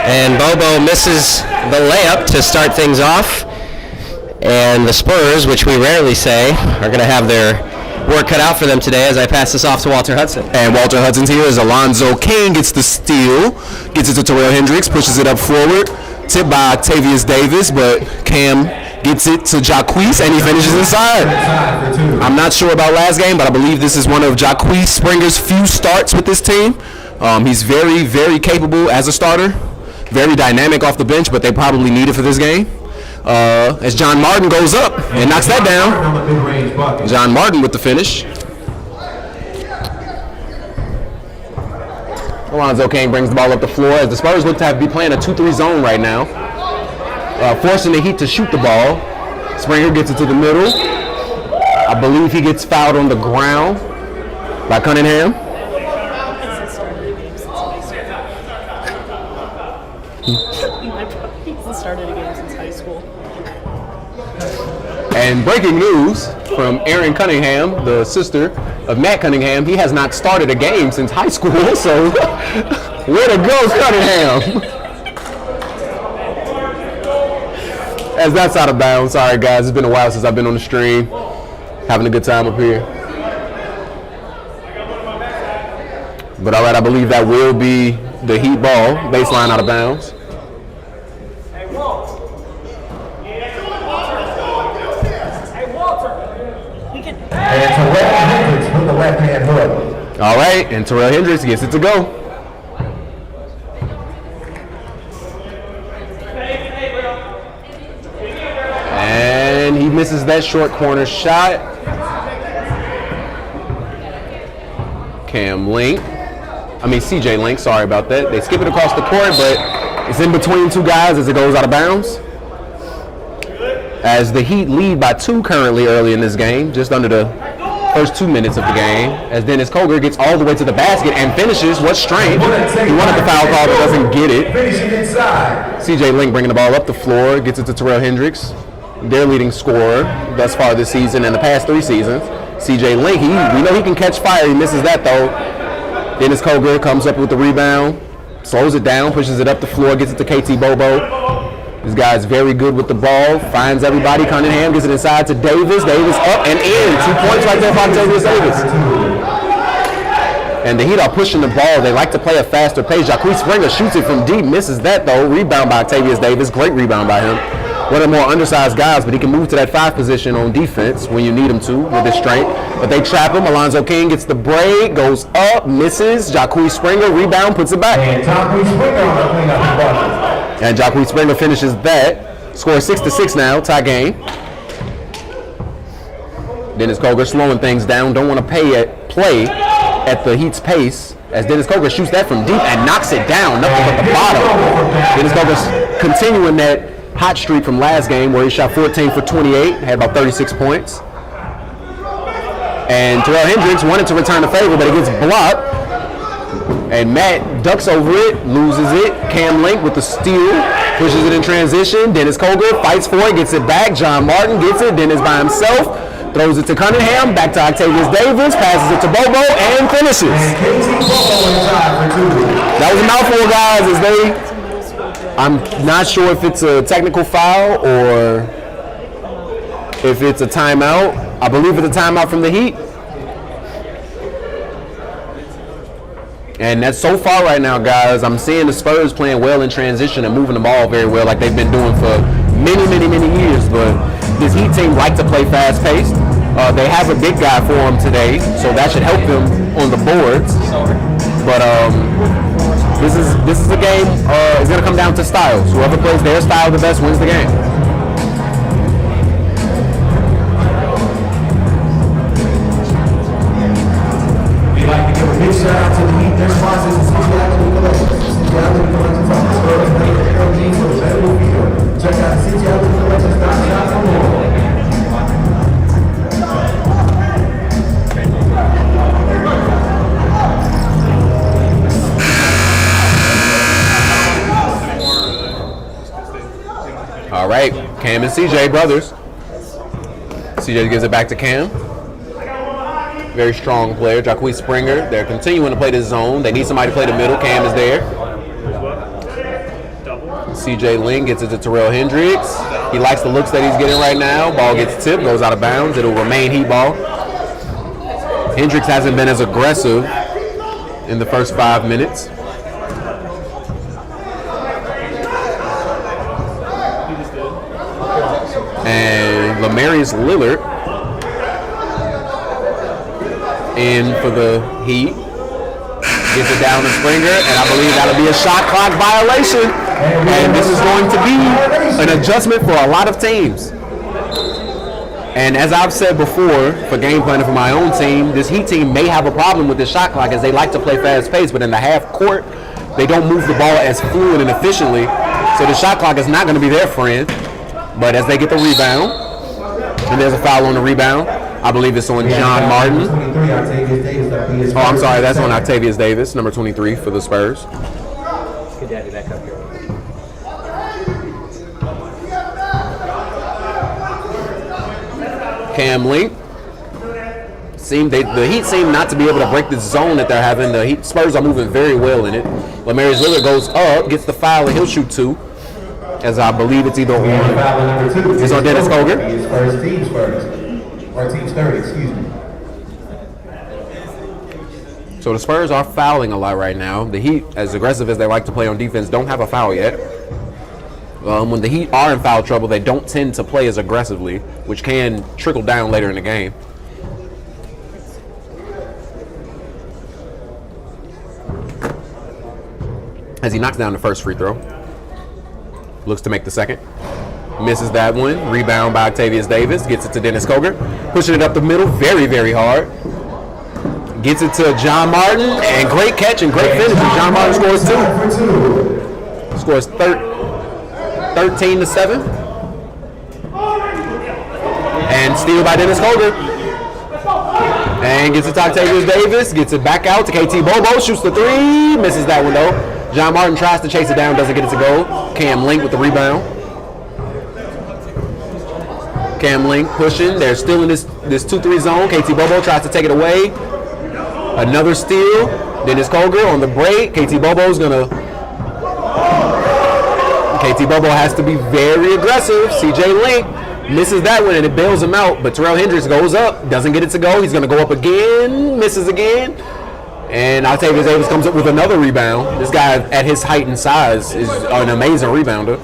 And Bobo misses the layup to start things off. And the Spurs, which we rarely say, are going to have their work cut out for them today as I pass this off to Walter Hudson. And Walter Hudson's here as Alonzo King gets the steal, gets it to Terrell Hendricks, pushes it up forward, tipped by Octavius Davis, but Cam gets it to Jacquees, and he finishes inside. I'm not sure about last game, but I believe this is one of Jacquees Springer's few starts with this team. He's very, very capable as a starter, very dynamic off the bench, but they probably need it for this game. As John Martin goes up and knocks that down. John Martin with the finish. Alonzo King brings the ball up the floor as the Spurs look to be playing a 2-3 zone right now. Forcing the Heat to shoot the ball. Springer gets it to the middle. I believe he gets fouled on the ground by Cunningham. He's the start of the game since high school. And breaking news from Erin Cunningham, the sister of Matt Cunningham, he has not started a game since high school, so way to go, Cunningham. As that's out of bounds. Sorry, guys, it's been a while since I've been on the stream. Having a good time up here. But all right, I believe that will be the Heat ball, baseline out of bounds. And Terrell Hendricks with the left hand hook. All right, and Terrell Hendricks gets it to go. And he misses that short corner shot. CJ Link, sorry about that. They skip it across the court, but it's in between two guys as it goes out of bounds. As the Heat lead by 2 currently early in this game, just under the first 2 minutes of the game, as Dennis Koger gets all the way to the basket and finishes. What strength. He wanted the foul call but doesn't get it. CJ Link bringing the ball up the floor, gets it to Terrell Hendricks, their leading scorer thus far this season and the past 3 seasons. CJ Link, we know he can catch fire. He misses that though. Dennis Koger comes up with the rebound, slows it down, pushes it up the floor, gets it to KT Bobo. This guy is very good with the ball, finds everybody. Cunningham gets it inside to Davis. Davis up and in. 2 points right there for Octavius Davis. And the Heat are pushing the ball. They like to play a faster pace. Jacquees Springer shoots it from deep, misses that though. Rebound by Octavius Davis. Great rebound by him. One of the more undersized guys, but he can move to that 5 position on defense when you need him to with his strength. But they trap him. Alonzo King gets the break, goes up, misses. Jacquees Springer rebound, puts it back. And Jacquees Springer on the cleanup the bucket. And Jacquees Springer finishes that. Scores 6-6 now, tie game. Dennis Koger slowing things down. Don't want to play at the Heat's pace as Dennis Koger shoots that from deep and knocks it down. Nothing but the bottom. Dennis Koger's continuing that hot streak from last game where he shot 14 for 28, had about 36 points. And Terrell Hendricks wanted to return the favor, but it gets blocked. And Matt ducks over it, loses it. Cam Link with the steal, pushes it in transition. Dennis Koger fights for it, gets it back. John Martin gets it. Dennis by himself, throws it to Cunningham, back to Octavius Davis, passes it to Bobo, and finishes. That was a mouthful, guys, I'm not sure if it's a technical foul or if it's a timeout. I believe it's a timeout from the Heat. And that's so far right now, guys. I'm seeing the Spurs playing well in transition and moving the ball very well like they've been doing for many, many, many years. But this Heat team like to play fast-paced. They have a big guy for them today, so that should help them on the boards. But this is a game. It's going to come down to styles. Whoever plays their style the best wins the game. We'd like to give a big shout out to the Heat. Their sponsors is CGI Collections. CGI Collections on the Spurs and the LGs for the Federal Field. Check out CGIcollections.shop for more. All right, Cam and CJ, brothers. CJ gives it back to Cam. Very strong player, Jacquees Springer. They're continuing to play this zone. They need somebody to play the middle. Cam is there. CJ Ling gets it to Terrell Hendricks. He likes the looks that he's getting right now. Ball gets tipped, goes out of bounds. It'll remain heat ball. Hendricks hasn't been as aggressive in the first 5 minutes. And Lamarius Lillard in for the Heat. Gets it down to Springer, and I believe that'll be a shot clock violation. And this is going to be an adjustment for a lot of teams. And as I've said before, for game planning for my own team, this Heat team may have a problem with this shot clock as they like to play fast pace, but in the half court, they don't move the ball as fluid and efficiently. So the shot clock is not going to be their friend. But as they get the rebound, and there's a foul on the rebound, I believe it's on John Martin. Oh, I'm sorry, that's on Octavius Davis, number 23 for the Spurs. Cam Link. The Heat seem not to be able to break this zone that they're having. The Spurs are moving very well in it. Lamarius Lillard goes up, gets the foul, and he'll shoot 2. As I believe it's either on. It's on Dennis Koger. Team's first. Or team's third, excuse me. So the Spurs are fouling a lot right now. The Heat, as aggressive as they like to play on defense, don't have a foul yet. When the Heat are in foul trouble, they don't tend to play as aggressively, which can trickle down later in the game. As he knocks down the first free throw. Looks to make the second. Misses that one. Rebound by Octavius Davis. Gets it to Dennis Koger. Pushing it up the middle very, very hard. Gets it to John Martin. And great catch and great finish. John Martin scores 2. Scores 13-7. And steal by Dennis Koger. And gets it to Octavius Davis. Gets it back out to KT Bobo. Shoots the 3. Misses that one though. John Martin tries to chase it down. Doesn't get it to go. Cam Link with the rebound. Cam Link pushing. They're still in this 2-3 zone. KT Bobo tries to take it away. Another steal. Dennis Koger on the break. KT Bobo has to be very aggressive. CJ Link misses that one and it bails him out. But Terrell Hendricks goes up. Doesn't get it to go. He's going to go up again. Misses again. And Octavius Davis comes up with another rebound. This guy at his height and size is an amazing rebounder.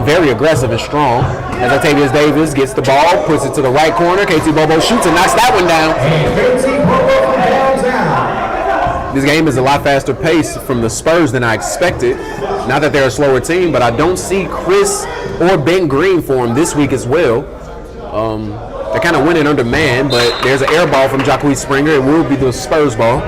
Very aggressive and strong. As Octavius Davis gets the ball, puts it to the right corner. KT Bobo shoots and knocks that one down. This game is a lot faster pace from the Spurs than I expected. Not that they're a slower team, but I don't see Chris or Ben Green for him this week as well. They're kind of winning under man, but there's an air ball from Jacquees Springer. It will be the Spurs ball.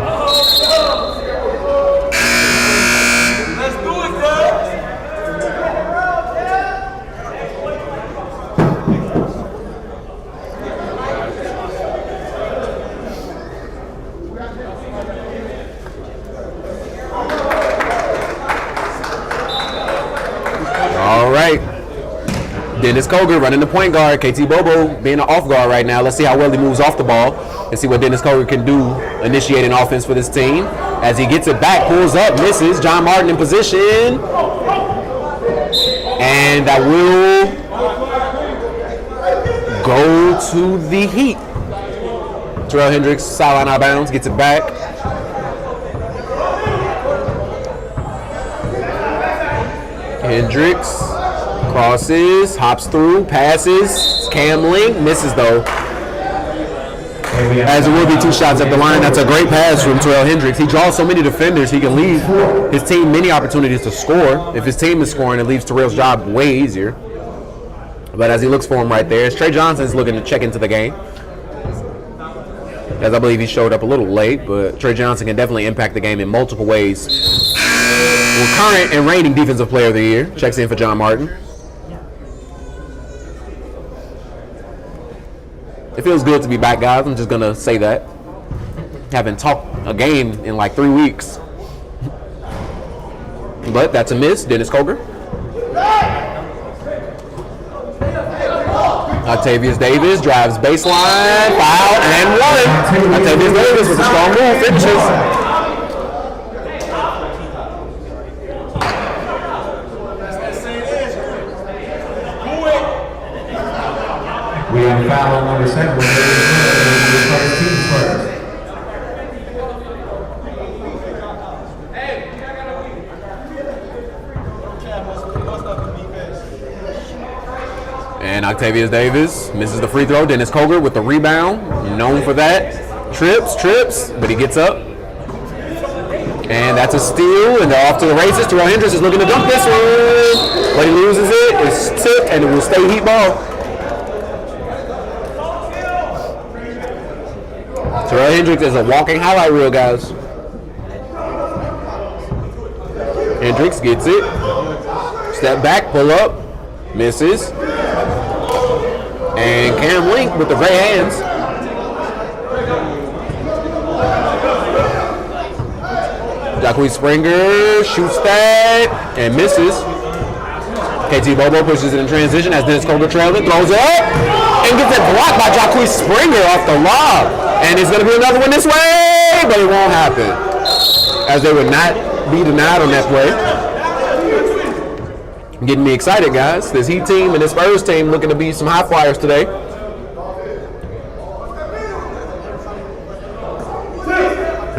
Dennis Koger running the point guard. KT Bobo being an off guard right now. Let's see how well he moves off the ball and see what Dennis Koger can do initiating offense for this team. As he gets it back, pulls up, misses. John Martin in position. And that will go to the Heat. Terrell Hendricks, sideline out of bounds, gets it back. Hendricks. Crosses, hops through, passes. Cam Link misses though. As it will be 2 shots at the line. That's a great pass from Terrell Hendricks. He draws so many defenders, he can leave his team many opportunities to score. If his team is scoring, it leaves Terrell's job way easier. But as he looks for him right there, Trey Johnson's looking to check into the game. As I believe he showed up a little late, but Trey Johnson can definitely impact the game in multiple ways. Well, current and reigning Defensive Player of the Year checks in for John Martin. It feels good to be back, guys. I'm just going to say that. Haven't talked a game in like 3 weeks. But that's a miss. Dennis Koger. Octavius Davis drives baseline, foul, and one. Octavius Davis with a strong move, finishes. foul on number 7 was the first team first. And Octavius Davis misses the free throw. Dennis Koger with the rebound, known for that. Trips, but he gets up. And that's a steal, and they're off to the races. Terrell Hendricks is looking to dunk this one, but he loses it. It's tipped, and it will stay Heat ball. Terrell Hendricks is a walking highlight reel, guys. Hendricks gets it. Step back, pull up, misses. And Cam Link with the great hands. Jacquees Springer shoots that and misses. KT Bobo pushes it in transition as Dennis Koger trailing, throws it up, and gets it blocked by Jacquees Springer off the lob. And it's going to be another one this way, but it won't happen, as they would not be denied on that play. Getting me excited, guys. This Heat team and this Spurs team looking to be some high flyers today.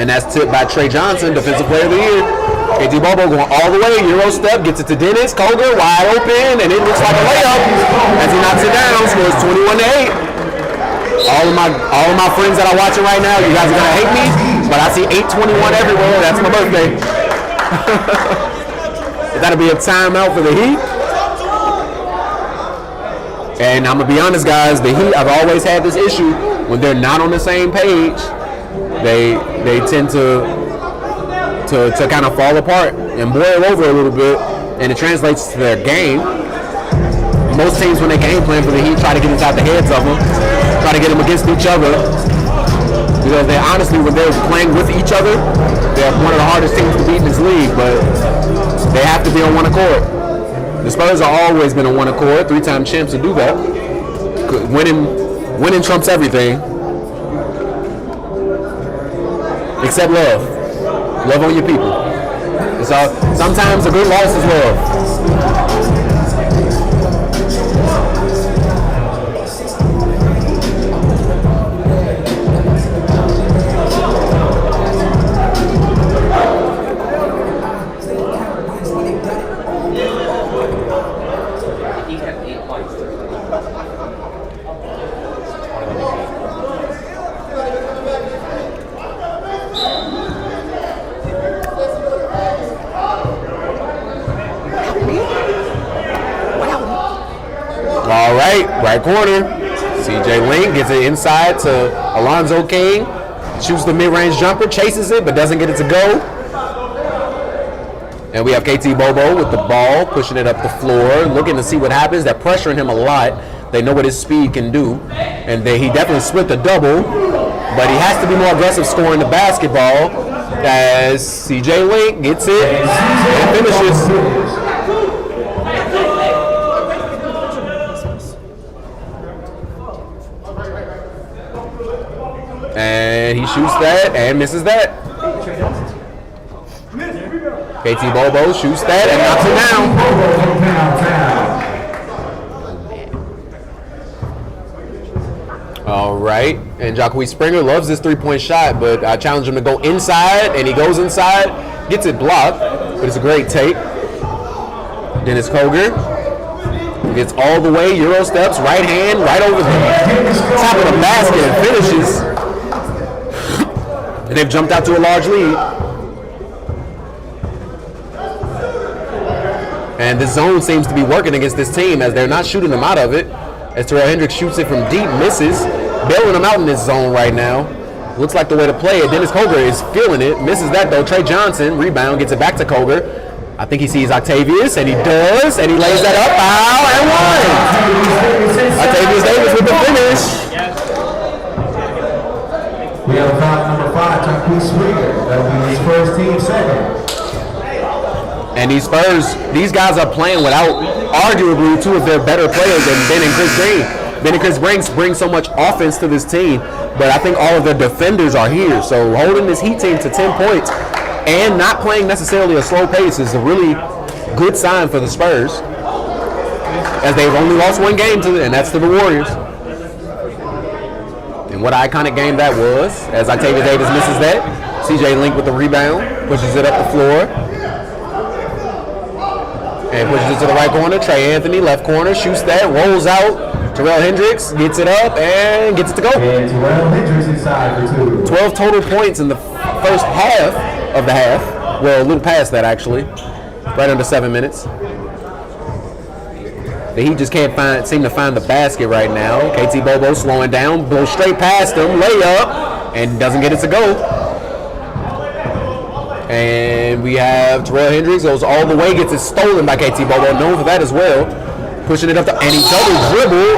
And that's tipped by Trey Johnson, Defensive Player of the Year. KT Bobo going all the way, Euro step, gets it to Dennis Koger, wide open, and it looks like a layup as he knocks it down, scores 21-8. All of my friends that are watching right now, you guys are gonna hate me, but I see 821 everywhere. That's my birthday. That'll be a timeout for the Heat. And I'm gonna be honest, guys, the Heat, I've always had this issue when they're not on the same page. They tend to kind of fall apart and boil over a little bit, and it translates to their game. Most teams, when they game plan for the Heat, try to get inside the heads of them, try to get them against each other. Because they honestly, when they're playing with each other, they're one of the hardest teams to beat in this league, but they have to be on one accord. The Spurs have always been on one accord, 3-time champs to do that. Winning trumps everything. Except love. Love on your people. So sometimes a good loss is love. All right, right corner. CJ Link gets it inside to Alonzo King. Shoots the mid-range jumper, chases it, but doesn't get it to go. And we have KT Bobo with the ball, pushing it up the floor, looking to see what happens. They're pressuring him a lot. They know what his speed can do. And he definitely split the double, but he has to be more aggressive scoring the basketball as CJ Link gets it and finishes. And he shoots that and misses that. KT Bobo shoots that and knocks it down. All right, and Jacquees Springer loves this three-point shot, but I challenge him to go inside, and he goes inside, gets it blocked, but it's a great take. Dennis Koger gets all the way, Euro steps, right hand, right over the top of the basket and finishes. And they've jumped out to a large lead. And the zone seems to be working against this team as they're not shooting them out of it. As Terrell Hendricks shoots it from deep, misses, bailing them out in this zone right now. Looks like the way to play it. Dennis Koger is feeling it, misses that though. Trey Johnson, rebound, gets it back to Koger. I think he sees Octavius, and he does, and he lays that up, foul, and one. Octavius Davis with the finish. We have foul number 5, Jacquees Springer. That will be his first team second. And these Spurs, these guys are playing without arguably two of their better players than Ben and Chris Green. Ben and Chris bring so much offense to this team, but I think all of their defenders are here. So holding this Heat team to 10 points and not playing necessarily a slow pace is a really good sign for the Spurs, as they've only lost one game and that's to the Warriors. And what an iconic game that was, as Octavia Davis misses that. CJ Link with the rebound, pushes it up the floor. And pushes it to the right corner. Trey Anthony, left corner, shoots that, rolls out. Terrell Hendricks gets it up and gets it to go. And Terrell Hendricks inside for 2. 12 total points in the first half of the half. Well, a little past that, actually. Right under 7 minutes. The Heat just can't seem to find the basket right now. KT Bobo slowing down, blows straight past him, layup, and doesn't get it to go. And we have Terrell Hendricks goes all the way, gets it stolen by KT Bobo, known for that as well. Pushing it up, and he double dribble.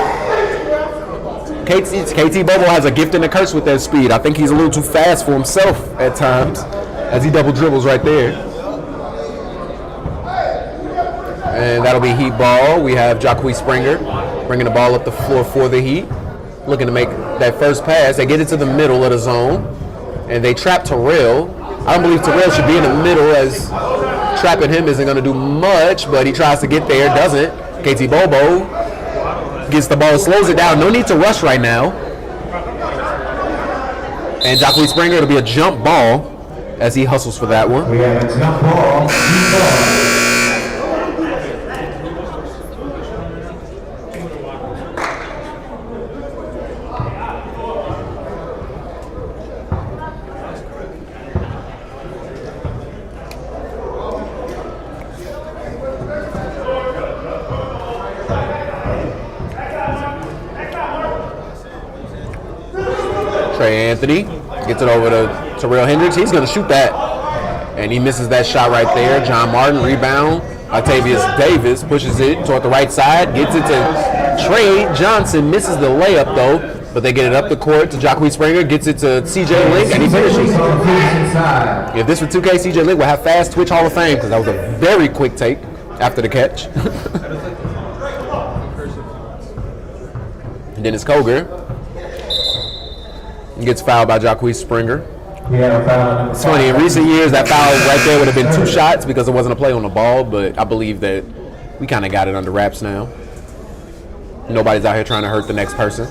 KT Bobo has a gift and a curse with that speed. I think he's a little too fast for himself at times as he double dribbles right there. And that'll be Heat ball. We have Jacquees Springer bringing the ball up the floor for the Heat. Looking to make that first pass. They get it to the middle of the zone. And they trap Terrell. I don't believe Terrell should be in the middle, as trapping him isn't going to do much. But he tries to get there, doesn't. KT Bobo gets the ball, slows it down. No need to rush right now. And Jacquees Springer, it'll be a jump ball as he hustles for that one. We have a jump ball. Trey Anthony gets it over to Terrell Hendricks. He's going to shoot that. And he misses that shot right there. John Martin, rebound. Octavius Davis pushes it toward the right side. Gets it to Trey Johnson. Misses the layup, though. But they get it up the court to Jacquees Springer. Gets it to CJ Link. And he finishes. If this were 2K, CJ Link would have fast Twitch Hall of Fame, because that was a very quick take after the catch. Dennis Koger gets fouled by Jacquees Springer. It's funny, in recent years that foul right there would have been 2 shots because it wasn't a play on the ball, but I believe that we kind of got it under wraps now. Nobody's out here trying to hurt the next person.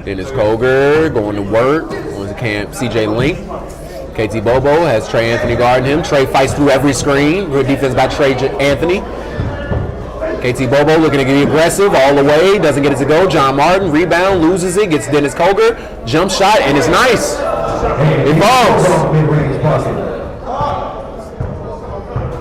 Dennis Koger going to work on the camp. CJ Link. KT Bobo has Trey Anthony guarding him. Trey fights through every screen. Good defense by Trey Anthony. KT Bobo looking to get aggressive all the way. Doesn't get it to go. John Martin, rebound, loses it. Gets Dennis Koger. Jump shot, and it's nice. It falls.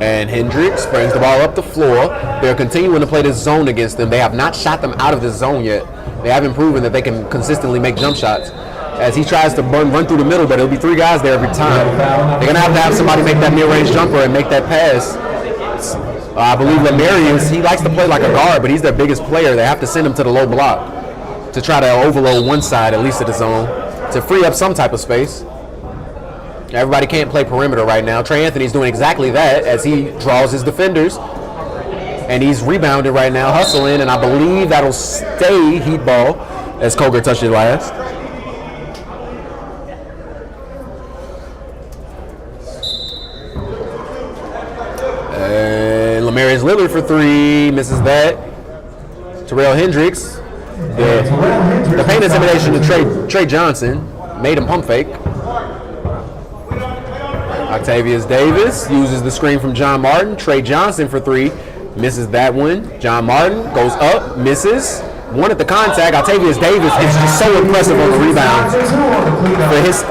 And Hendricks brings the ball up the floor. They're continuing to play this zone against them. They have not shot them out of this zone yet. They haven't proven that they can consistently make jump shots. As he tries to run through the middle, but it'll be 3 guys there every time. They're going to have somebody make that mid-range jumper and make that pass. I believe Lemarius, he likes to play like a guard, but he's their biggest player. They have to send him to the low block to try to overload one side, at least of the zone, to free up some type of space. Everybody can't play perimeter right now. Trey Anthony's doing exactly that as he draws his defenders. And he's rebounded right now, hustling, and I believe that'll stay Heat ball as Koger touched it last. And Lamarius Lillard for 3, misses that. Terrell Hendricks. The paint intimidation to Trey Johnson made him pump fake. Octavius Davis uses the screen from John Martin. Trey Johnson for 3, misses that one. John Martin goes up, misses. One at the contact. Octavius Davis is just so impressive on the rebounds.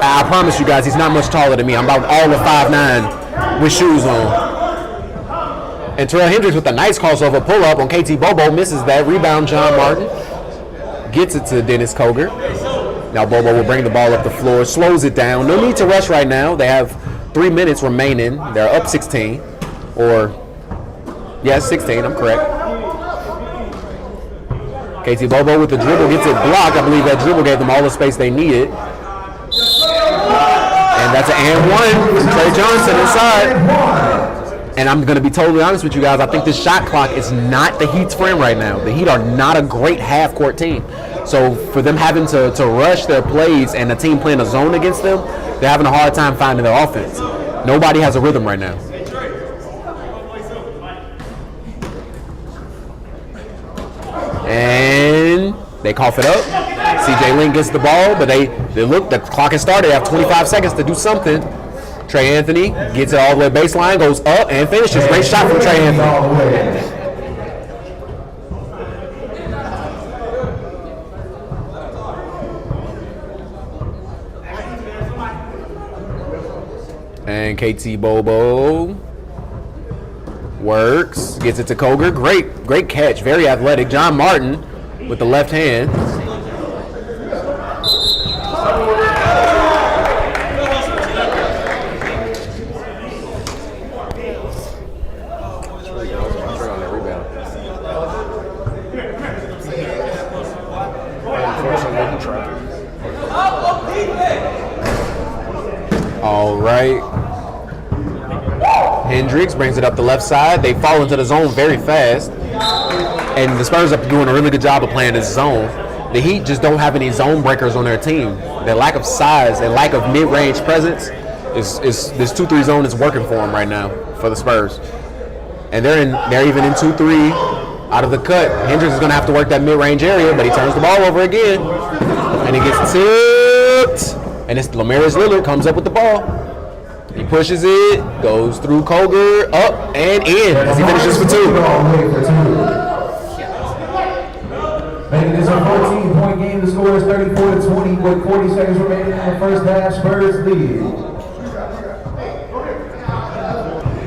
I promise you guys, he's not much taller than me. I'm about all of 5'9" with shoes on. And Terrell Hendricks with a nice crossover pull-up on KT Bobo, misses that. Rebound, John Martin. Gets it to Dennis Koger. Now Bobo will bring the ball up the floor, slows it down. No need to rush right now. They have 3 minutes remaining. They're up 16. 16, I'm correct. KT Bobo with the dribble, gets it blocked. I believe that dribble gave them all the space they needed. And that's an and one. Trey Johnson inside. And I'm going to be totally honest with you guys. I think this shot clock is not the Heat's friend right now. The Heat are not a great half-court team. So for them having to rush their plays and the team playing a zone against them, they're having a hard time finding their offense. Nobody has a rhythm right now. And They cough it up. CJ Link gets the ball, but they look. The clock has started. They have 25 seconds to do something. Trey Anthony gets it all the way baseline, goes up and finishes. Great shot from Trey Anthony. And KT Bobo works, gets it to Koger. Great catch, very athletic. John Martin with the left hand. All right. Hendricks brings it up the left side. They fall into the zone very fast. And the Spurs are doing a really good job of playing this zone. The Heat just don't have any zone breakers on their team. Their lack of size and lack of mid-range presence is this 2-3 zone is working for them right now for the Spurs. And they're even in 2-3 out of the cut. Hendricks is going to have to work that mid-range area, but he turns the ball over again. And he gets tipped. And it's Lamarius Lillard comes up with the ball. He pushes it, goes through Koger, up and in as he finishes for 2. Making this a 14-point game. The score is 34-20 with 40 seconds remaining in the first half. Spurs lead.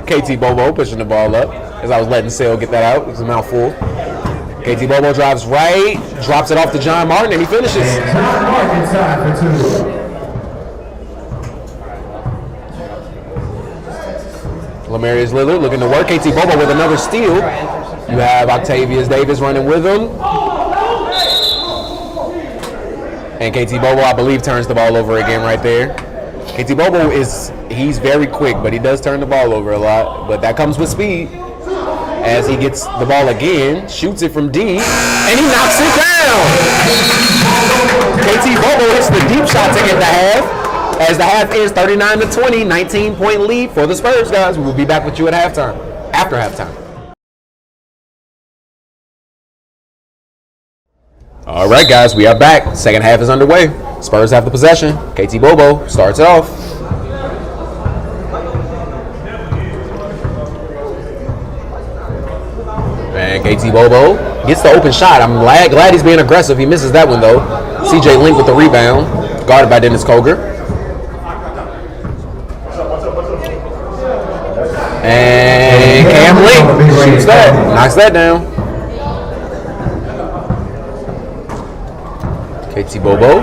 KT Bobo pushing the ball up as I was letting Sale get that out. It was a mouthful. KT Bobo drives right, drops it off to John Martin, and he finishes. John Martin inside for 2. Lamarius Lillard looking to work. KT Bobo with another steal. You have Octavius Davis running with him. And KT Bobo, I believe, turns the ball over again right there. KT Bobo he's very quick, but he does turn the ball over a lot. But that comes with speed. As he gets the ball again, shoots it from deep, and he knocks it down. KT Bobo hits the deep shot to end the half. As the half ends 39-20, 19-point lead for the Spurs, guys. We will be back with you at halftime, after halftime. All right, guys, we are back. Second half is underway. Spurs have the possession. KT Bobo starts it off. And KT Bobo gets the open shot. I'm glad he's being aggressive. He misses that one, though. CJ Link with the rebound, guarded by Dennis Koger. And Cam Link shoots that, knocks that down. KT Bobo,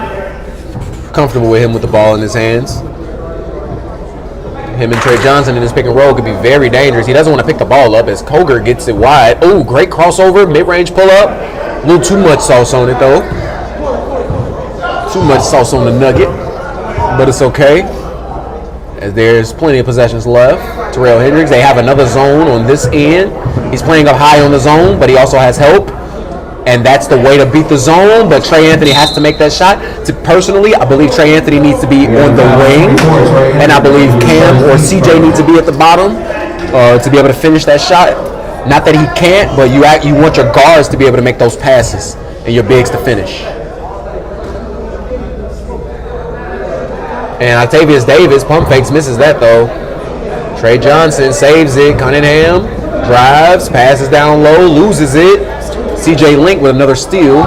comfortable with him with the ball in his hands. Him and Trey Johnson in his pick and roll could be very dangerous. He doesn't want to pick the ball up as Koger gets it wide. Oh, great crossover, mid-range pull-up. A little too much sauce on it, though. Too much sauce on the nugget, but it's okay. As there's plenty of possessions left. Terrell Hendricks, they have another zone on this end. He's playing up high on the zone, but he also has help. And that's the way to beat the zone, but Trey Anthony has to make that shot. Personally, I believe Trey Anthony needs to be on the wing, and I believe Cam or CJ need to be at the bottom to be able to finish that shot. Not that he can't, but you want your guards to be able to make those passes and your bigs to finish. And Octavius Davis, pump fakes, misses that though. Trey Johnson saves it. Cunningham drives, passes down low, loses it. CJ Link with another steal.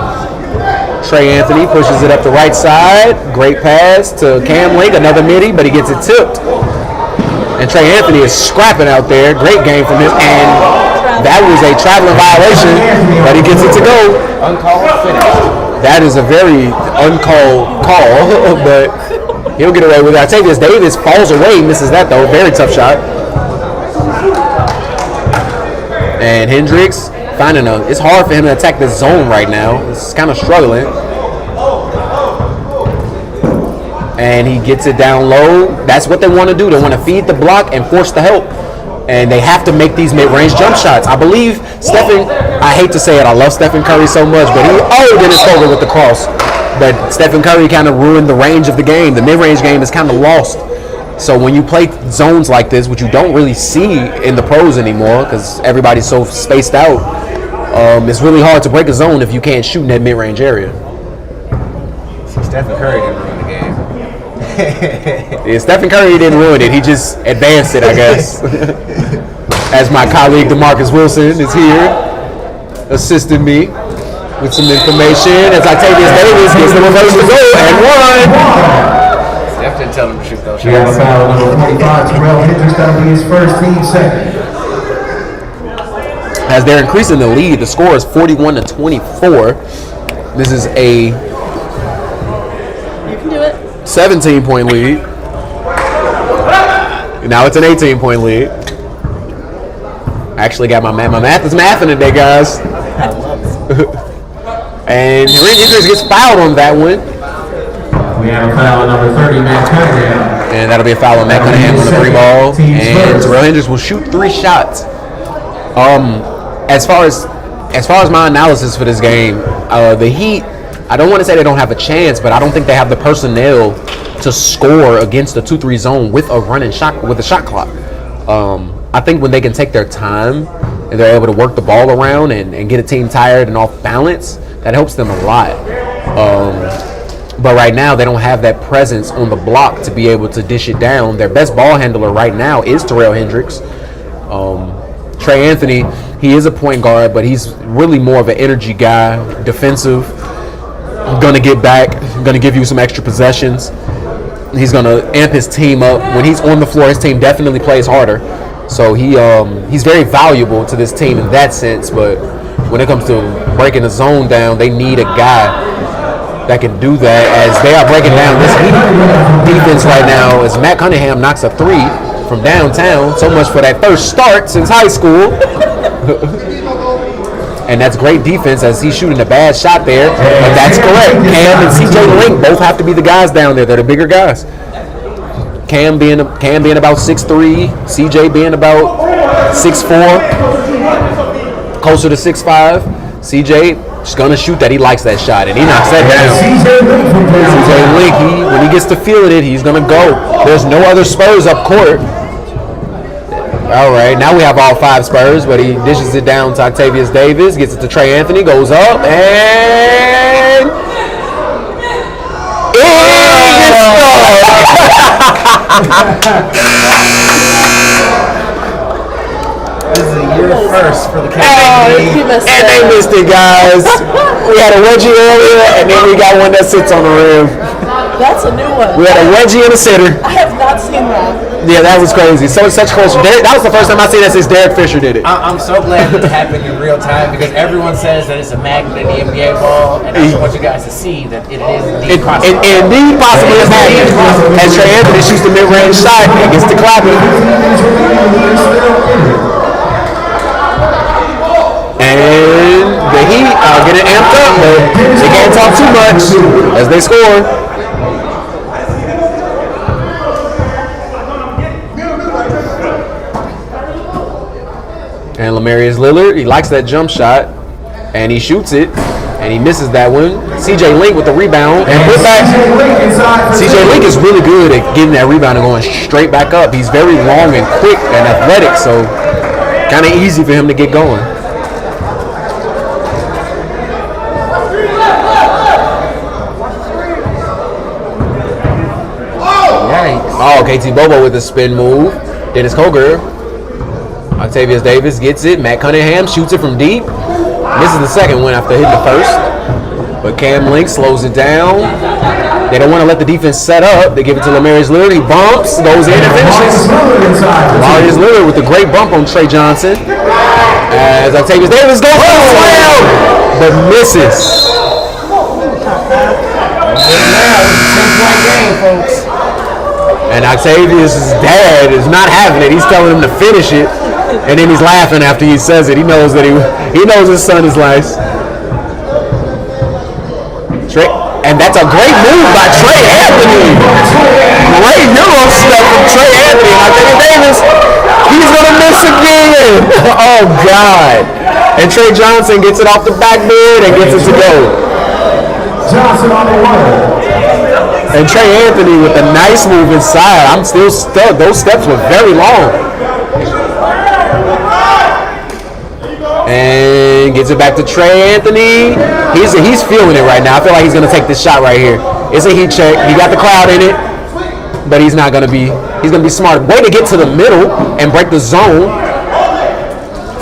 Trey Anthony pushes it up the right side. Great pass to Cam Link, another midi, but he gets it tipped. And Trey Anthony is scrapping out there. Great game from him. And that was a traveling violation, but he gets it to go. Uncalled finish. That is a very uncalled call, but he'll get away with it. Octavius Davis falls away, misses that though. Very tough shot. And Hendricks finding it's hard for him to attack this zone right now. He's kind of struggling. And he gets it down low. That's what they want to do. They want to feed the block and force the help. And they have to make these mid-range jump shots. I believe I hate to say it, I love Stephen Curry so much, but Dennis Koger with the cross. But Stephen Curry kind of ruined the range of the game. The mid-range game is kind of lost. So when you play zones like this, which you don't really see in the pros anymore because everybody's so spaced out, It's really hard to break a zone if you can't shoot in that mid-range area. Stephen Curry didn't ruin the game. Yeah, Stephen Curry didn't ruin it. He just advanced it, I guess. As my colleague DeMarcus Wilson is here, assisting me with some information as Octavius Davis gets the reverse to go and one. Steph didn't tell him to shoot those We have a shots. foul on number 25, Terrell Hendricks. That'll be his first team second. As they're increasing the lead, the score is 41-24. This is a You can do it. 17-point lead. Now it's an 18-point lead. I actually got my math is mathing today, guys. And Hendricks gets fouled on that one. We have a foul on number 30, Matt Cunningham. And that'll be a foul on Matt Cunningham on the 3 ball. And Terrell Hendricks will shoot 3 shots. As far as my analysis for this game, the Heat, I don't want to say they don't have a chance, but I don't think they have the personnel to score against the 2-3 zone with a shot clock. I think when they can take their time and they're able to work the ball around and get a team tired and off balance, that helps them a lot. But right now, they don't have that presence on the block to be able to dish it down. Their best ball handler right now is Terrell Hendricks. Trey Anthony, he is a point guard, but he's really more of an energy guy, defensive. Going to get back, going to give you some extra possessions. He's going to amp his team up. When he's on the floor, his team definitely plays harder. So he's very valuable to this team in that sense. But when it comes to breaking the zone down, they need a guy that can do that, as they are breaking down this Heat defense right now, as Matt Cunningham knocks a 3 from downtown. So much for that first start since high school. And that's great defense, as he's shooting a bad shot there. But that's correct. Cam and CJ Link both have to be the guys down there. They're the bigger guys. Cam being about 6'3", CJ being about 6'4", closer to 6'5". CJ just gonna shoot that. He likes that shot, and he knocks that down. CJ Link, when he gets to feeling it, he's gonna go. There's no other Spurs up court. All right, now we have all 5 Spurs, but he dishes it down to Octavius Davis, gets it to Trey Anthony, goes up, and This is a year first for the You Cavs. missed and they it. missed it, guys. We had a wedgie earlier, and then we got one that sits on the rim. That's a new one. We had a wedgie and a sitter. I have not seen that. Yeah, that was crazy. So it's such close. That was the first time I seen that since Derek Fisher did it. I'm so glad it's happening in real time, because everyone says that it's a magnet in the NBA ball, and I just want you guys to see that it is indeed possible. Indeed, possibly a magnet. As Trey Anthony shoots the mid-range shot and gets the clapping. And the Heat are getting amped up, but they can't talk too much as they score. And Lamarius Lillard, he likes that jump shot, and he shoots it, and he misses that one. CJ Link with the rebound, and put back. CJ Link is really good at getting that rebound and going straight back up. He's very long and quick and athletic, so kind of easy for him to get going. Oh, KT Bobo with the spin move. Dennis Koger. Octavius Davis gets it. Matt Cunningham shoots it from deep. Misses the second one after hitting the first. But Cam Link slows it down. They don't want to let the defense set up. They give it to Lamarius Lillard. He bumps, goes in and finishes. Lamarius Lillard with a great bump on Trey Johnson. As Octavius Davis goes for the slam, but misses. And Octavius' dad is not having it. He's telling him to finish it, and then he's laughing after he says it. He knows that he knows his son is nice. And that's a great move by Trey Anthony. Great Euro step from Trey Anthony. And Octavius Davis, he's gonna miss again. Oh God! And Trey Johnson gets it off the backboard and gets it to go. Johnson on the one. And Trey Anthony with a nice move inside. I'm still stuck. Those steps were very long. And Johnson gets it back to Trey Anthony. He's feeling it right now. I feel like he's gonna take this shot right here. It's a heat check. He got the crowd in it, but he's not gonna be. He's gonna be smart. Way to get to the middle and break the zone.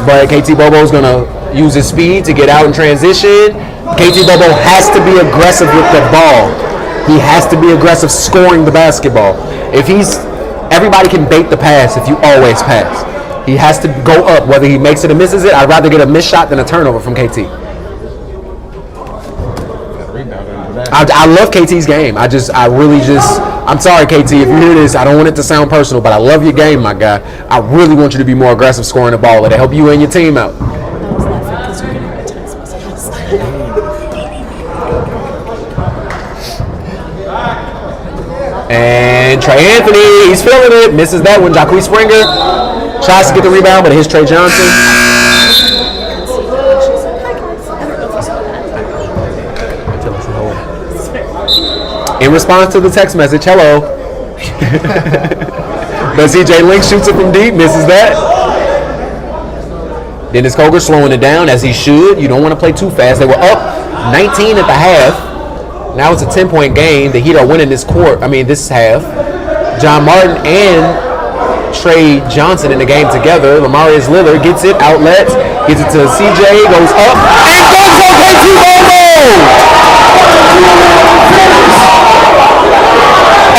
But KT Bobo's gonna use his speed to get out in transition. KT Bobo has to be aggressive with the ball. He has to be aggressive scoring the basketball. Everybody can bait the pass if you always pass. He has to go up, whether he makes it or misses it. I'd rather get a missed shot than a turnover from KT. I love KT's game. I'm sorry, KT, if you hear this, I don't want it to sound personal, but I love your game, my guy. I really want you to be more aggressive scoring the ball. It'll help you and your team out. And Trey Anthony, he's feeling it. Misses that one. Jacque Springer tries to get the rebound, but here's Trey Johnson. In response to the text message, hello. But CJ Link shoots it from deep, misses that. Dennis Coger slowing it down as he should. You don't want to play too fast. They were up 19 at the half. Now it's a 10-point game. The Heat are winning this half. John Martin and Trey Johnson in the game together. Lamarius Lillard gets it, outlets, gets it to CJ, goes up, and goes for KT Bobo!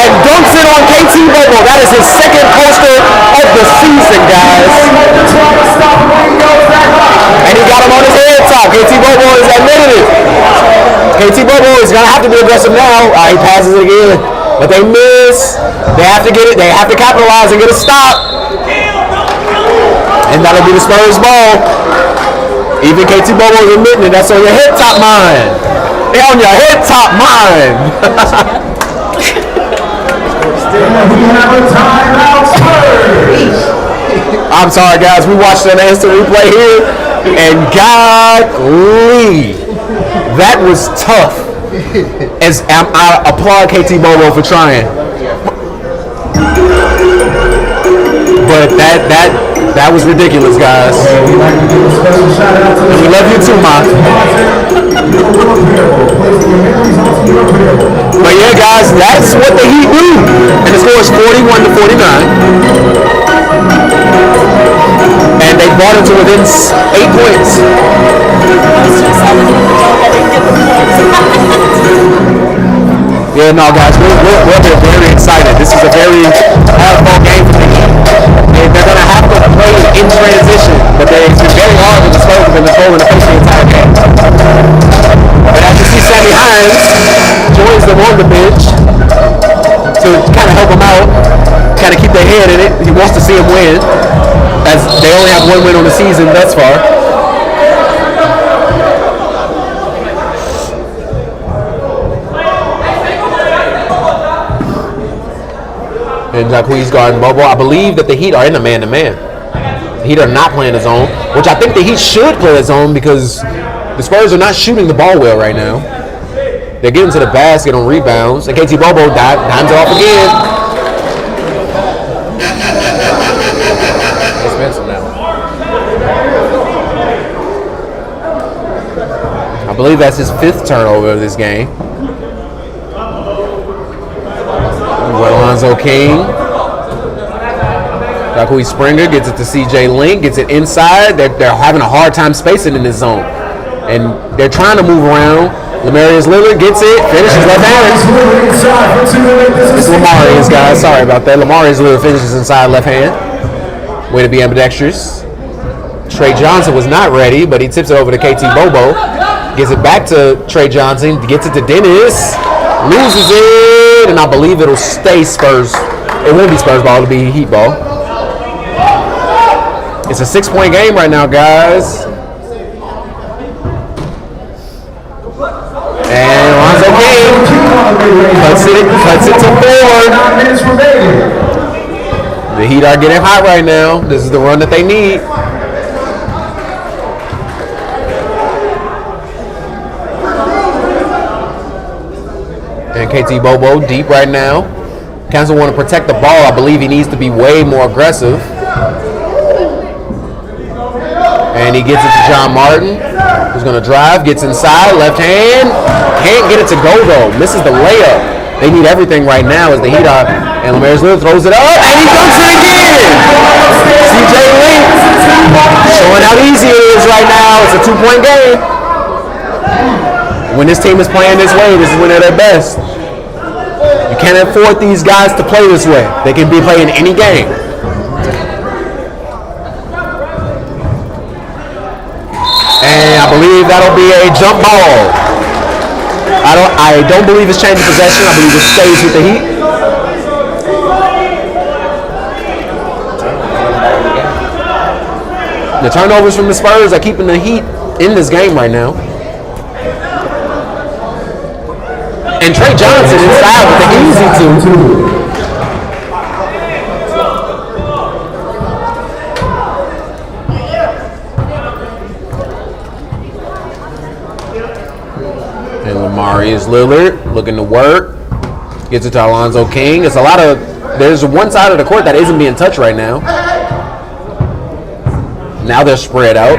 And dunks it on KT Bobo. That is his second poster of the season, guys. And he got him on his head top. KT Bobo has admitted it. KT Bobo is going to have to be aggressive now. He passes it again. But they miss. They have to get it. They have to capitalize and get a stop. And that'll be the Spurs ball. Even KT Bobo is admitting it. That's on your head top mind. They're on your head top mind. I'm sorry, guys. We watched an instant replay here. And golly, that was tough. As I applaud KT Bobo for trying, but that was ridiculous, guys. And we love you too, Ma. But yeah, guys, that's what the Heat do. And the score is 41-49. And they brought it to within 8 points. Yeah, no, guys, we're very excited. This is a very hard-fought game for the Heat. They're going to have to play in transition, but it's been very hard with the Spurs have been controlling the pace the entire game. But as you see, Sammy Hines joins them on the bench to kind of help them out, kind of keep their head in it. He wants to see them win, as they only have one win on the season thus far. And Jacquees guarding Bobo. I believe that the Heat are in a man-to-man. The Heat are not playing a zone, which I think the Heat should play a zone because the Spurs are not shooting the ball well right now. They're getting to the basket on rebounds. And KT Bobo dimes it off again. Expensive now. I believe that's his 5th turnover of this game. Alonzo King. Jacque Springer gets it to CJ Link, gets it inside. They're having a hard time spacing in this zone. And they're trying to move around. Lamarius Lillard gets it, finishes left-handed. It's Lamarius, guys. Sorry about that. Lamarius Lillard finishes inside left hand. Way to be ambidextrous. Trey Johnson was not ready, but he tips it over to KT Bobo. Gets it back to Trey Johnson. Gets it to Dennis. Loses it, and I believe it'll stay Spurs. It won't be Spurs ball, it'll be Heat ball. It's a 6-point game right now, guys. And Alonzo King cuts it to 4. The Heat are getting hot right now. This is the run that they need. And KT Bobo deep right now. Kansas want to protect the ball. I believe he needs to be way more aggressive. And he gets it to John Martin, who's going to drive, gets inside, left hand. Can't get it to go, though. Misses the layup. They need everything right now as the Heat are. And Lamarius Lillard throws it up, and he dunks it again. CJ Link showing how easy it is right now. It's a 2-point game. When this team is playing this way, this is when they're their best. You can't afford these guys to play this way. They can be playing any game. And I believe that'll be a jump ball. I don't believe it's changing possession. I believe it stays with the Heat. The turnovers from the Spurs are keeping the Heat in this game right now. And Trey Johnson inside with the easy two. And Lamarius Lillard looking to work. Gets it to Alonzo King. There's one side of the court that isn't being touched right now. Now they're spread out.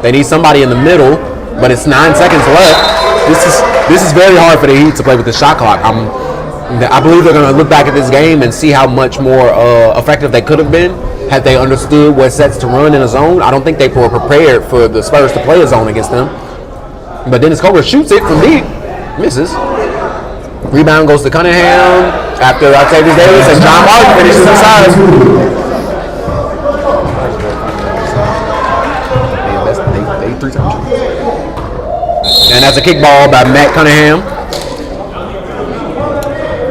They need somebody in the middle, but it's 9 seconds left. This is very hard for the Heat to play with the shot clock. I believe they're going to look back at this game and see how much more effective they could have been had they understood what sets to run in a zone. I don't think they were prepared for the Spurs to play a zone against them. But Dennis Coker shoots it from deep. Misses. Rebound goes to Cunningham after Octavius Davis, and John Martin finishes inside. And that's a kickball by Matt Cunningham.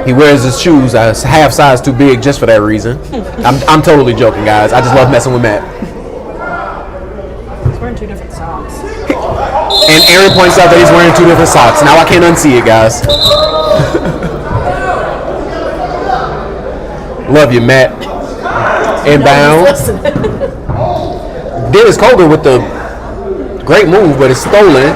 He wears his shoes a half size too big just for that reason. I'm totally joking, guys. I just love messing with Matt. He's wearing 2 different socks. And Aaron points out that he's wearing 2 different socks. Now I can't unsee it, guys. Love you, Matt. Inbound. Dennis Coker with the great move, but it's stolen.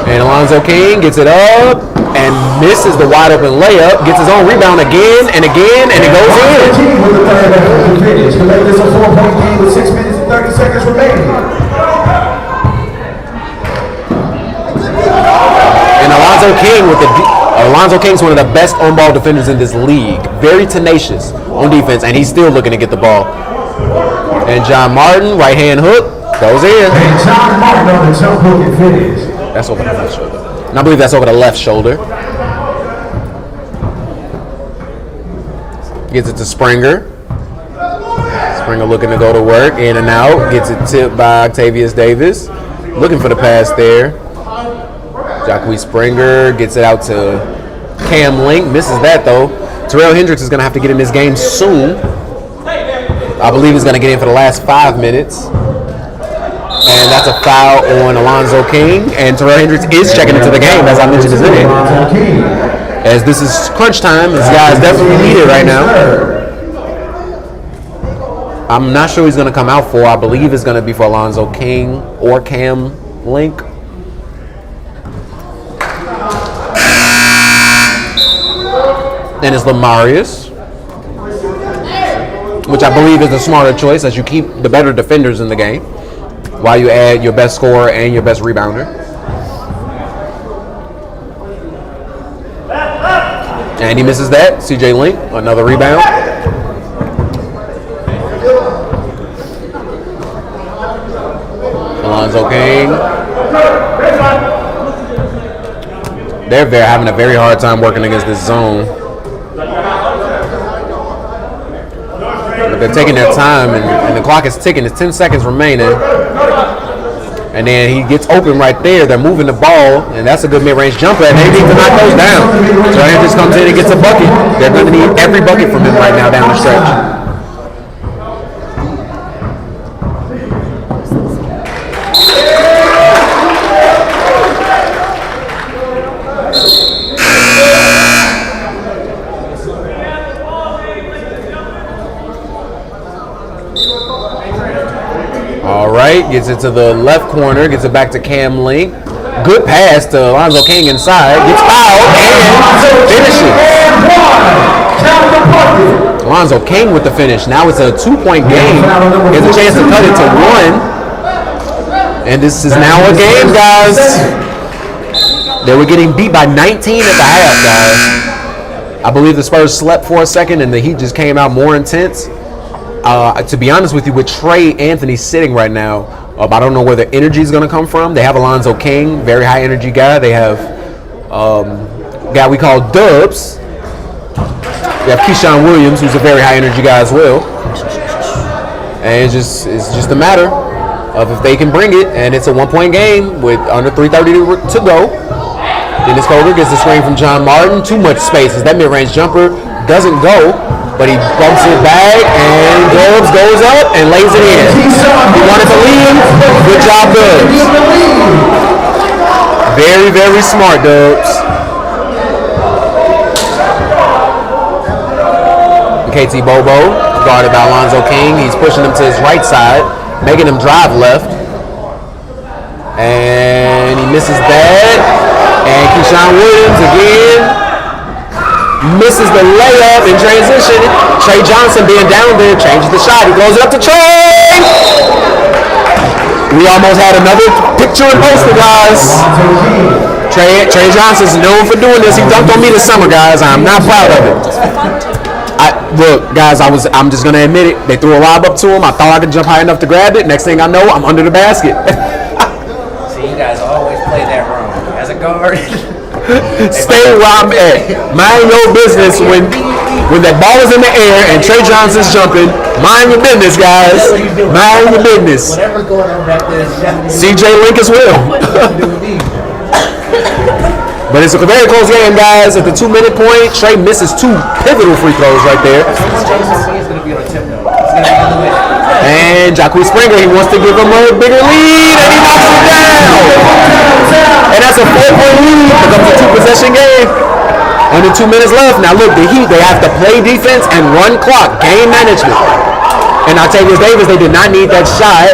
And Alonzo King gets it up and misses the wide open layup. Gets his own rebound again and again, and it goes in. King with the third and finish. To make this a 4-point game with 6 minutes and 30 seconds remaining. And Alonzo King's one of the best on-ball defenders in this league. Very tenacious on defense, and he's still looking to get the ball. And John Martin, right-hand hook, goes in. And John Martin on the jump hook and finish. That's over the left shoulder. And I believe that's over the left shoulder. Gets it to Springer. Springer looking to go to work, in and out. Gets it tipped by Octavius Davis. Looking for the pass there. Jacquees Springer gets it out to Cam Link. Misses that though. Terrell Hendricks is going to have to get in this game soon. I believe he's going to get in for the last 5 minutes. And that's a foul on Alonzo King. And Terrell Hendricks is checking into the game, as I mentioned is in it. As this is crunch time, this guy's definitely needed right now. I'm not sure he's going to come out for. I believe it's going to be for Alonzo King or Cam Link. And it's Lamarius, which I believe is the smarter choice as you keep the better defenders in the game while you add your best scorer and your best rebounder. And he misses that. CJ Link, another rebound. Alonzo King. They're having a very hard time working against this zone. But they're taking their time, and the clock is ticking. It's 10 seconds remaining. And then he gets open right there. They're moving the ball, and that's a good mid-range jumper, and they need to knock those down. So Andrews comes in and gets a bucket. They're going to need every bucket from him right now down the stretch. Gets it to the left corner, gets it back to Cam Link. Good pass to Alonzo King inside. Gets fouled and finishes. Alonzo King with the finish. Now it's a 2-point game. He has a chance to cut it to 1. And this is now a game, guys. They were getting beat by 19 at the half, guys. I believe the Spurs slept for a second and the Heat just came out more intense. To be honest with you, with Trey Anthony sitting right now, I don't know where the energy is going to come from. They have Alonzo King, very high energy guy. They have a guy we call Dubs. We have Keyshawn Williams, who's a very high energy guy as well. And it's just a matter of if they can bring it. And it's a 1-point game with under 3:30 to go. Dennis Coger gets the screen from John Martin. Too much space as that mid-range jumper doesn't go. But he bumps it back, and Dubs goes up and lays it in. He wanted to lead. Good job, Dubs. Very, very smart, Dubs. KT Bobo, guarded by Alonzo King. He's pushing him to his right side, making him drive left. And he misses that. And Keyshawn Williams again misses the layup in transition. Trey Johnson being down there changes the shot. He throws it up to Trey. We almost had another picture and poster, guys. Trey Johnson's known for doing this. He dunked on me this summer, guys. I'm not proud of it. Look, guys, I'm just gonna admit it. They threw a lob up to him. I thought I could jump high enough to grab it. Next thing I know, I'm under the basket. See, you guys always play that wrong. As a guard. Stay where I'm at. Mind your business when that ball is in the air and Trey Johnson's jumping. Mind your business, guys. Mind your business. Whatever's going on back there. CJ Link as well. But it's a very close game, guys. At the 2-minute point, Trey misses 2 pivotal free throws right there. And Jacquees Springer, he wants to give him a bigger lead, and he knocks it down. And that's a 4-point lead. It becomes a 2-possession game. Under 2 minutes left. Now look, the Heat, they have to play defense and run clock. Game management. And Octavius Davis, they did not need that shot.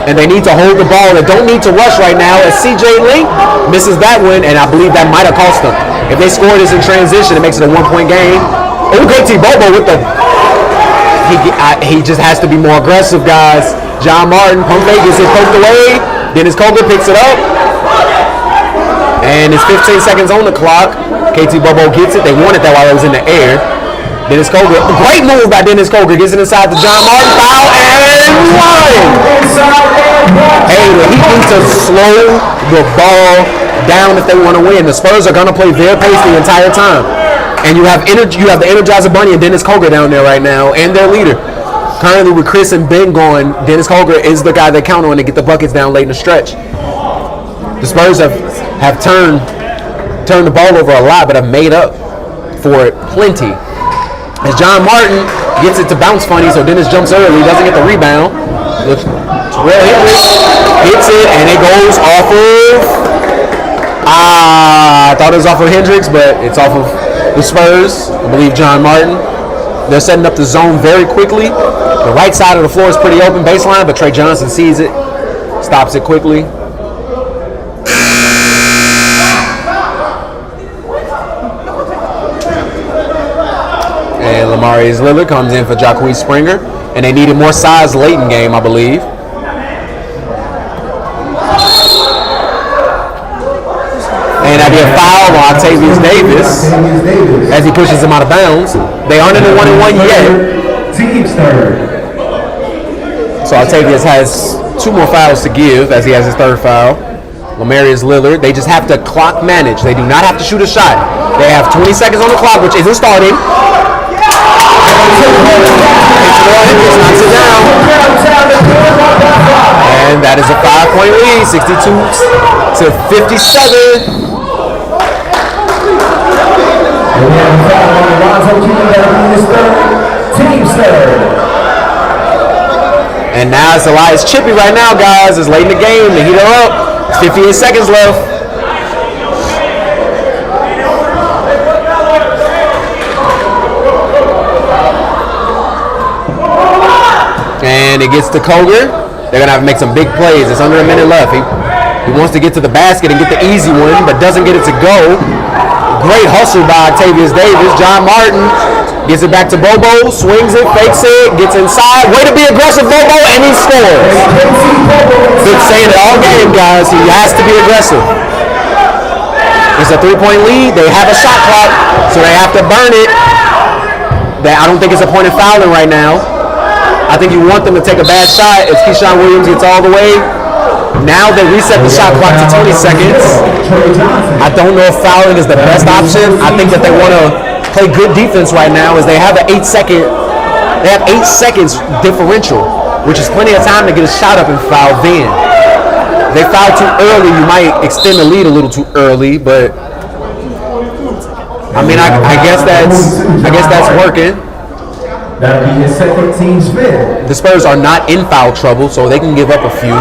And they need to hold the ball. They don't need to rush right now as CJ Link misses that one, and I believe that might have cost them. If they score this in transition, it makes it a 1-point game. Oh, KT Bobo with the... He just has to be more aggressive, guys. John Martin, pump fake, gets it poked away. Dennis Coger picks it up. And it's 15 seconds on the clock. KT Bobo gets it. They wanted that while it was in the air. Dennis Coger, great move by Dennis Coger. Gets it inside the John Martin foul and one. Hey, the Heat need to slow the ball down if they want to win. The Spurs are going to play their pace the entire time. And you have the Energizer Bunny and Dennis Coger down there right now, and their leader. Currently with Chris and Ben going, Dennis Coger is the guy they count on to get the buckets down late in the stretch. The Spurs have turned the ball over a lot, but have made up for it plenty. As John Martin gets it to bounce funny, so Dennis jumps early, doesn't get the rebound. Looks well hits it, and it goes off of... I thought it was off of Hendricks, but it's off of the Spurs. I believe John Martin. They're setting up the zone very quickly. The right side of the floor is pretty open baseline, but Trey Johnson sees it, stops it quickly. And Lamarius Lillard comes in for Jacquees Springer. And they needed more size late in game, I believe. And that'd be a foul on Octavius Davis as he pushes him out of bounds. They aren't in the 1-and-1 yet. Team third. So Octavius has 2 more fouls to give as he has his 3rd foul. Lamarius Lillard, they just have to clock manage. They do not have to shoot a shot. They have 20 seconds on the clock, which isn't starting. Knocks it down. And that is a 5-point lead, 62-57. And now it's Elias Chippy right now, guys. It's late in the game. The Heat are up. It's 58 seconds left. And it gets to Coger. They're going to have to make some big plays. It's under a minute left. He wants to get to the basket and get the easy one, but doesn't get it to go. Great hustle by Octavius Davis. John Martin Gets it back to Bobo, swings it, fakes it, gets inside. Way to be aggressive, Bobo, and he scores. Been saying it all game, guys. He has to be aggressive. It's a 3-point lead. They have a shot clock, so they have to burn it. I don't think it's a point of fouling right now. I think you want them to take a bad shot as Keyshawn Williams gets all the way. Now they reset the shot clock to 20 seconds. I don't know if fouling is the best option. I think that they want to play good defense right now as they have an 8 seconds differential, which is plenty of time to get a shot up and foul then. They foul too early, you might extend the lead a little too early, but I mean I guess that's working. That'll be his second team's fifth. The Spurs are not in foul trouble, so they can give up a few.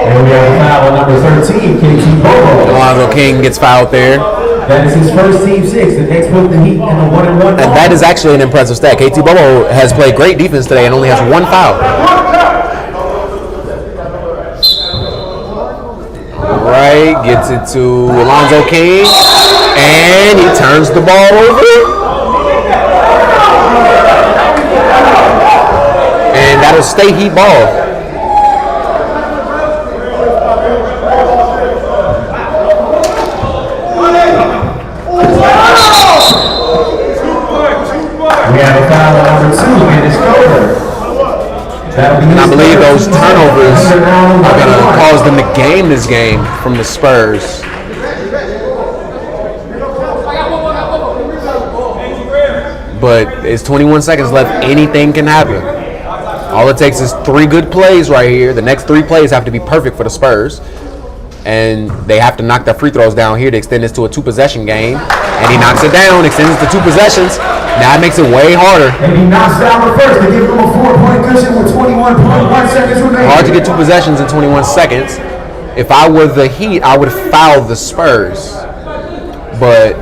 And we have a foul on number 13, KT Bobo. Alonzo King gets fouled there. That is his first team 6. The next put the Heat in a 1-1. And that is actually an impressive stat. KT Bobo has played great defense today and only has 1 foul. Right, gets it to Alonzo King, and he turns the ball over. And that'll stay Heat ball. We have a foul on number 2, and it's Coder. And I believe those turnovers are going to cause them to gain this game from the Spurs. But it's 21 seconds left. Anything can happen. All it takes is 3 good plays right here. The next 3 plays have to be perfect for the Spurs. And they have to knock their free throws down here to extend this to a 2-possession game. And he knocks it down, extends it to 2 possessions. Now it makes it way harder. And he knocks down the first to give them a 4-point cushion with 21.1 seconds remaining. Hard to get 2 possessions in 21 seconds. If I were the Heat, I would foul the Spurs. But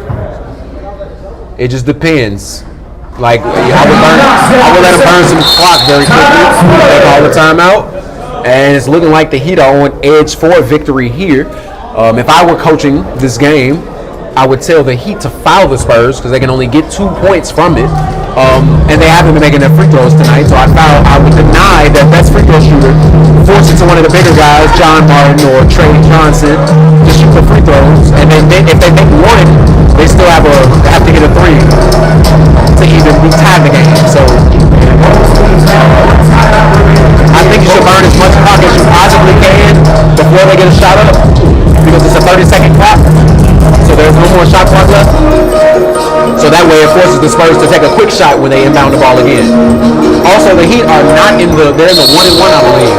it just depends. Like, I would let him burn some clock very quickly. They call the timeout. And it's looking like the Heat are on edge for a victory here. If I were coaching this game, I would tell the Heat to foul the Spurs because they can only get 2 points from it. And they haven't been making their free throws tonight, so I would deny their best free throw shooter, force it to one of the bigger guys, John Martin or Trey Johnson, to shoot the free throws. And then if they make 1, they still have to hit a 3 to even tie the game. So I think you should burn as much clock as you possibly can before they get a shot up, because it's a 30-second clock. So there's no more shot clock left. So that way it forces the Spurs to take a quick shot when they inbound the ball again. Also, the Heat are not they're in the 1-1, I believe.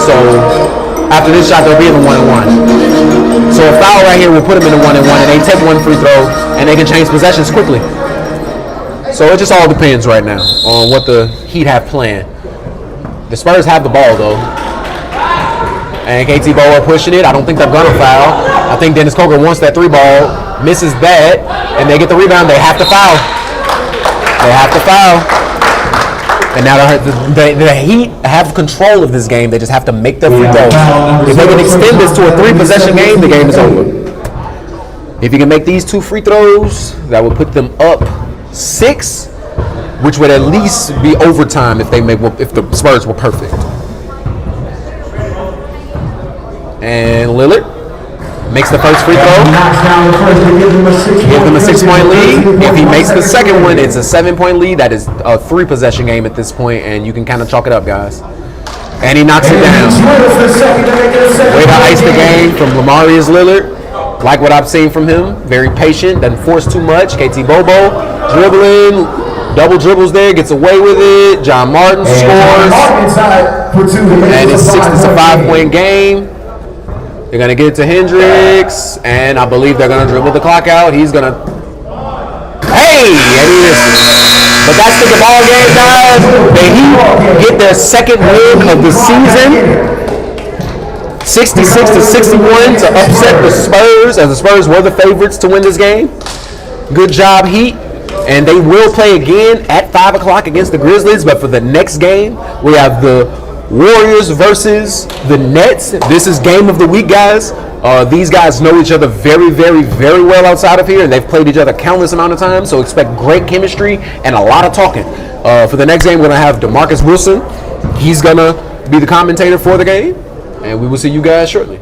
So after this shot, they'll be in the 1-1. So a foul right here will put them in the 1-1, and they take 1 free throw, and they can change possessions quickly. So it just all depends right now on what the Heat have planned. The Spurs have the ball, though. And KT Bobo pushing it. I don't think they're going to foul. I think Dennis Coker wants that 3 ball, misses that, and they get the rebound. They have to foul. They have to foul. And now the Heat have control of this game. They just have to make their free throws. If they can extend this to a 3-possession game, the game is over. If you can make these 2 free throws, that would put them up 6, which would at least be overtime if the Spurs were perfect. And Lillard makes the first free throw. Give them a 6-point lead. If he makes the second one, it's a 7-point lead. That is a 3-possession game at this point, and you can kind of chalk it up, guys. And he knocks it down. Way to ice the game from Lamarius Lillard. Like what I've seen from him. Very patient, doesn't force too much. KT Bobo dribbling, double dribbles there, gets away with it. John Martin scores. And it's a 5-point game. They're going to get it to Hendricks, and I believe they're going to dribble the clock out. He's going to... Hey! And he misses. But that's the ball game, guys. The Heat get their second win of the season. 66-61 to upset the Spurs, as the Spurs were the favorites to win this game. Good job, Heat. And they will play again at 5 o'clock against the Grizzlies. But for the next game, we have the Warriors versus the Nets. This is game of the week, guys. These guys know each other very, very, very well outside of here, and they've played each other countless amount of times, so expect great chemistry and a lot of talking. For the next game, we're going to have DeMarcus Wilson. He's going to be the commentator for the game, and we will see you guys shortly.